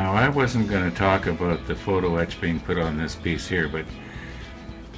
Now, I wasn't going to talk about the photo etch being put on this piece here, but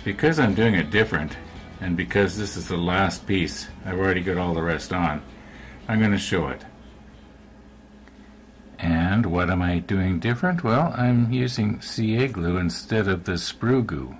because I'm doing it different, and because this is the last piece, I've already got all the rest on, I'm going to show it. And what am I doing different? Well, I'm using CA glue instead of the sprue goo.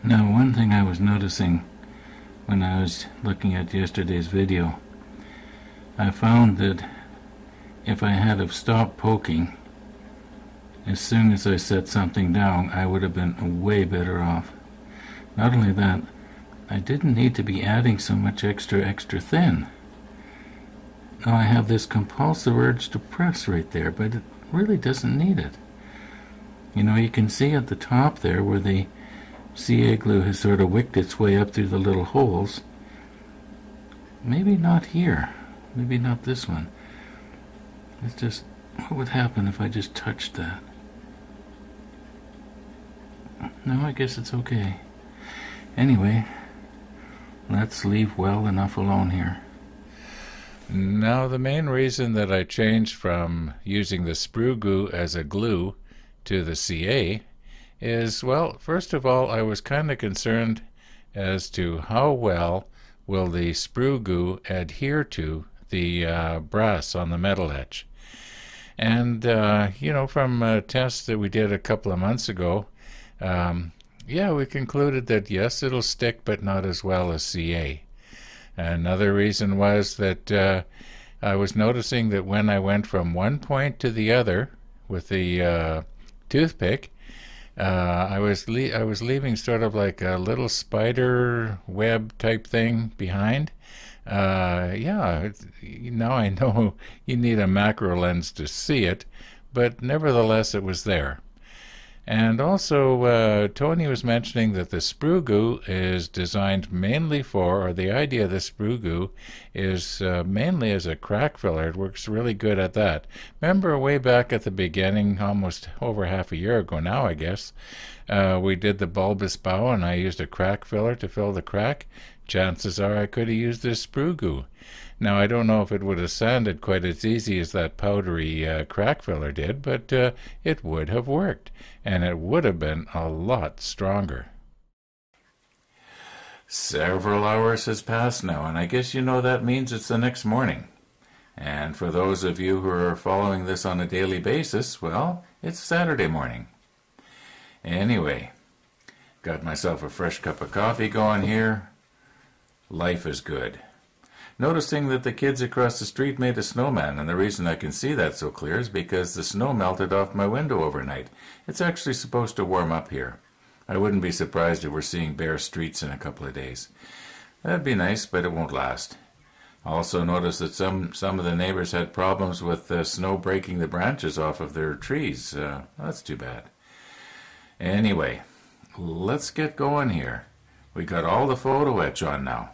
Now, one thing I was noticing when I was looking at yesterday's video, I found that if I had have stopped poking as soon as I set something down, I would have been way better off. Not only that, I didn't need to be adding so much extra thin. Now I have this compulsive urge to press right there, but it really doesn't need it. You know, you can see at the top there where the CA glue has sort of wicked its way up through the little holes. Maybe not here. Maybe not this one. It's just, what would happen if I just touched that? No, I guess it's okay. Anyway, let's leave well enough alone here. Now, the main reason that I changed from using the sprue goo as a glue to the CA is, well, first of all, I was kind of concerned as to how well will the sprue goo adhere to the brass on the metal etch. And, you know, from tests that we did a couple of months ago, yeah, we concluded that yes, it'll stick, but not as well as CA. Another reason was that I was noticing that when I went from one point to the other with the toothpick, I was leaving sort of like a little spider web type thing behind. Yeah, now I know you need a macro lens to see it, but nevertheless it was there. And also, Tony was mentioning that the sprue goo is designed mainly for, or the idea of the sprue goo is mainly as a crack filler. It works really good at that. Remember way back at the beginning, almost over half a year ago now, I guess, we did the bulbous bow and I used a crack filler to fill the crack. Chances are I could have used this sprue goo. Now, I don't know if it would have sanded quite as easy as that powdery crack filler did, but it would have worked, and it would have been a lot stronger. Several hours has passed now, and I guess you know that means it's the next morning. And for those of you who are following this on a daily basis, well, it's Saturday morning. Anyway, got myself a fresh cup of coffee going here. Life is good. Noticing that the kids across the street made a snowman, and the reason I can see that so clear is because the snow melted off my window overnight. It's actually supposed to warm up here. I wouldn't be surprised if we're seeing bare streets in a couple of days. That'd be nice, but it won't last. Also noticed that some of the neighbors had problems with snow breaking the branches off of their trees. That's too bad. Anyway, let's get going here. We got all the photo etch on now.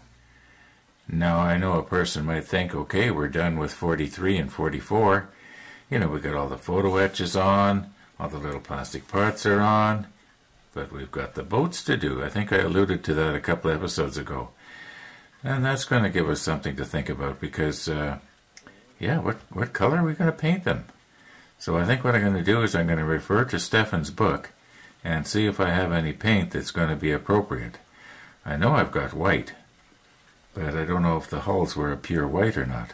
Now, I know a person might think, okay, we're done with 43 and 44. You know, we got all the photo etches on, all the little plastic parts are on, but we've got the boats to do. I think I alluded to that a couple of episodes ago. And that's going to give us something to think about because, yeah, what color are we going to paint them? So I think what I'm going to do is I'm going to refer to Stefan's book and see if I have any paint that's going to be appropriate. I know I've got white, but I don't know if the hulls were a pure white or not.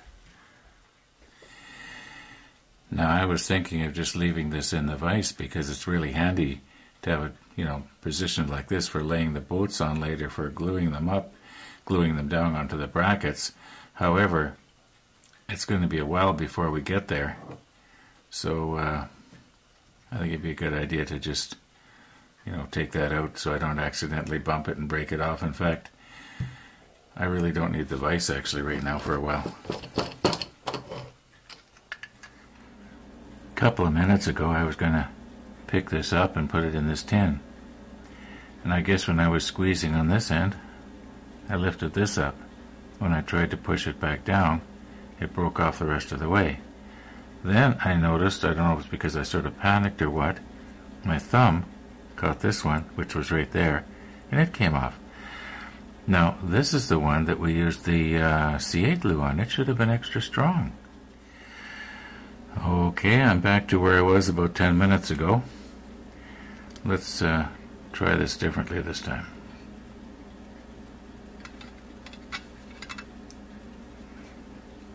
Now, I was thinking of just leaving this in the vise because it's really handy to have it, you know, positioned like this for laying the boats on later for gluing them up, gluing them down onto the brackets. However, it's going to be a while before we get there. So, I think it'd be a good idea to just, you know, take that out so I don't accidentally bump it and break it off. In fact, I really don't need the vise actually right now for a while. couple of minutes ago I was going to pick this up and put it in this tin. And I guess when I was squeezing on this end, I lifted this up. When I tried to push it back down, it broke off the rest of the way. Then I noticed, I don't know if it's because I sort of panicked or what, my thumb caught this one, which was right there, and it came off. Now, this is the one that we used the C8 glue on. It should have been extra strong. Okay, I'm back to where I was about 10 minutes ago. Let's try this differently this time.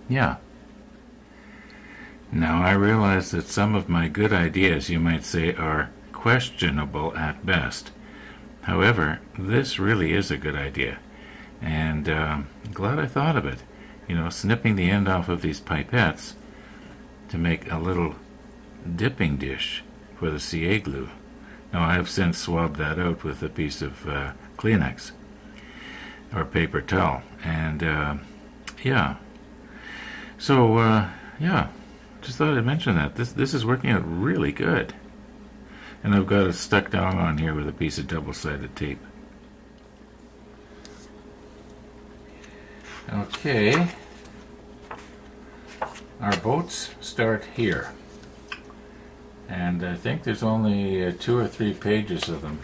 Yeah. Now I realize that some of my good ideas, you might say, are questionable at best. However, this really is a good idea, and glad I thought of it. You know, snipping the end off of these pipettes to make a little dipping dish for the CA glue. Now I have since swabbed that out with a piece of Kleenex or paper towel, and yeah. So yeah, just thought I'd mention that this is working out really good. And I've got it stuck down on here with a piece of double-sided tape. Okay, our boats start here, and I think there's only 2 or 3 pages of them.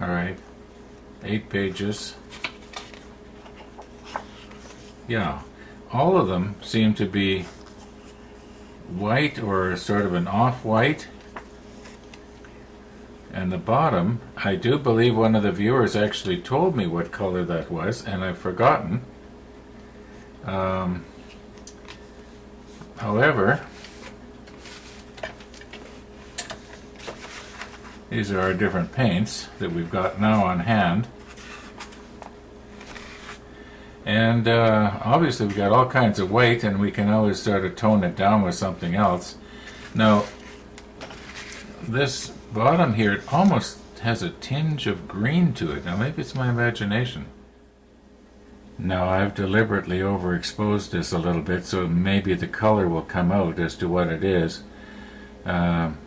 Alright, 8 pages. Yeah, all of them seem to be white or sort of an off-white. And the bottom, I do believe one of the viewers actually told me what color that was, and I've forgotten. However, these are our different paints that we've got now on hand. And obviously we've got all kinds of white, and we can always sort of tone it down with something else. Now, this bottom here, it almost has a tinge of green to it. Now maybe it's my imagination. Now I've deliberately overexposed this a little bit, so maybe the color will come out as to what it is. I'm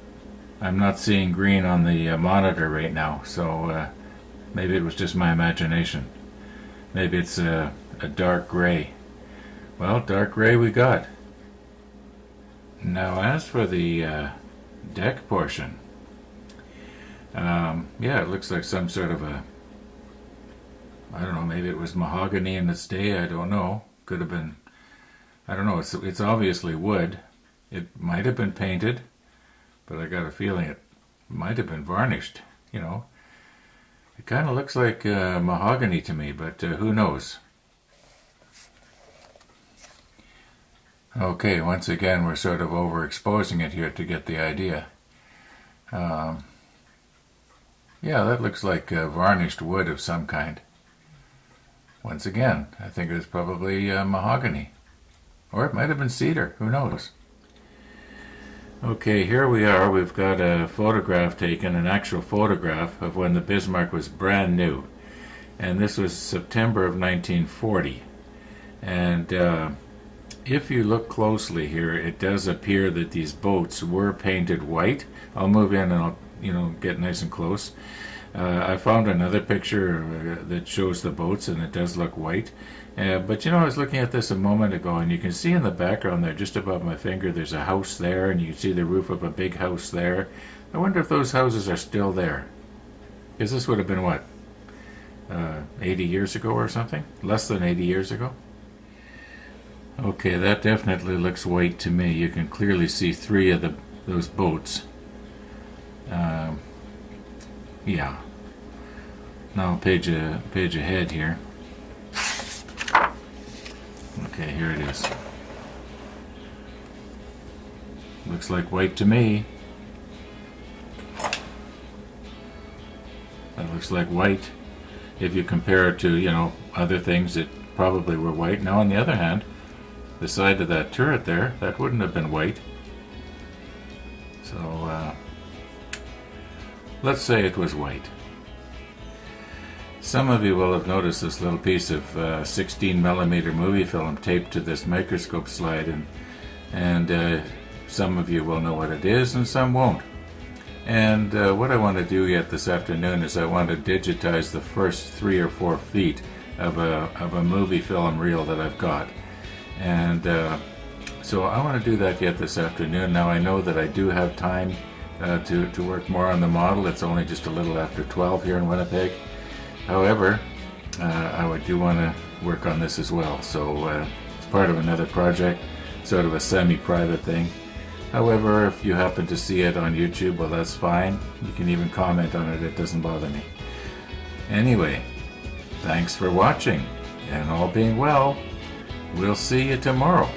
not seeing green on the monitor right now, so maybe it was just my imagination. Maybe it's a dark gray. Well, dark gray we got. Now as for the deck portion, yeah, it looks like some sort of a, I don't know, maybe it was mahogany in its day, I don't know. Could have been, I don't know, it's obviously wood. It might have been painted, but I got a feeling it might have been varnished, you know. It kind of looks like mahogany to me, but who knows? Okay, once again we're sort of overexposing it here to get the idea. Yeah, that looks like varnished wood of some kind. Once again, I think it was probably mahogany. Or it might have been cedar, who knows? Okay, here we are. We've got a photograph taken, an actual photograph of when the Bismarck was brand new. And this was September of 1940. And if you look closely here, it does appear that these boats were painted white. I'll move in and I'll, you know, get nice and close. I found another picture that shows the boats, and it does look white. But you know, I was looking at this a moment ago, and you can see in the background there, just above my finger, there's a house there, and you can see the roof of a big house there. I wonder if those houses are still there. Because this would have been, what, 80 years ago or something? Less than 80 years ago? Okay, that definitely looks white to me. You can clearly see 3 of those boats. Yeah. Now page ahead here. Okay, here it is. Looks like white to me. That looks like white. If you compare it to, you know, other things that probably were white. Now on the other hand, the side of that turret there, that wouldn't have been white. So let's say it was white. Some of you will have noticed this little piece of 16 millimeter movie film taped to this microscope slide, and some of you will know what it is and some won't. And what I want to do yet this afternoon is I want to digitize the first 3 or 4 feet of a movie film reel that I've got. And so I want to do that yet this afternoon. Now I know that I do have time to work more on the model. It's only just a little after 12 here in Winnipeg. However, I do want to work on this as well. So it's part of another project, sort of a semi-private thing. However, if you happen to see it on YouTube, well, that's fine. You can even comment on it. It doesn't bother me. Anyway, thanks for watching, and all being well, we'll see you tomorrow.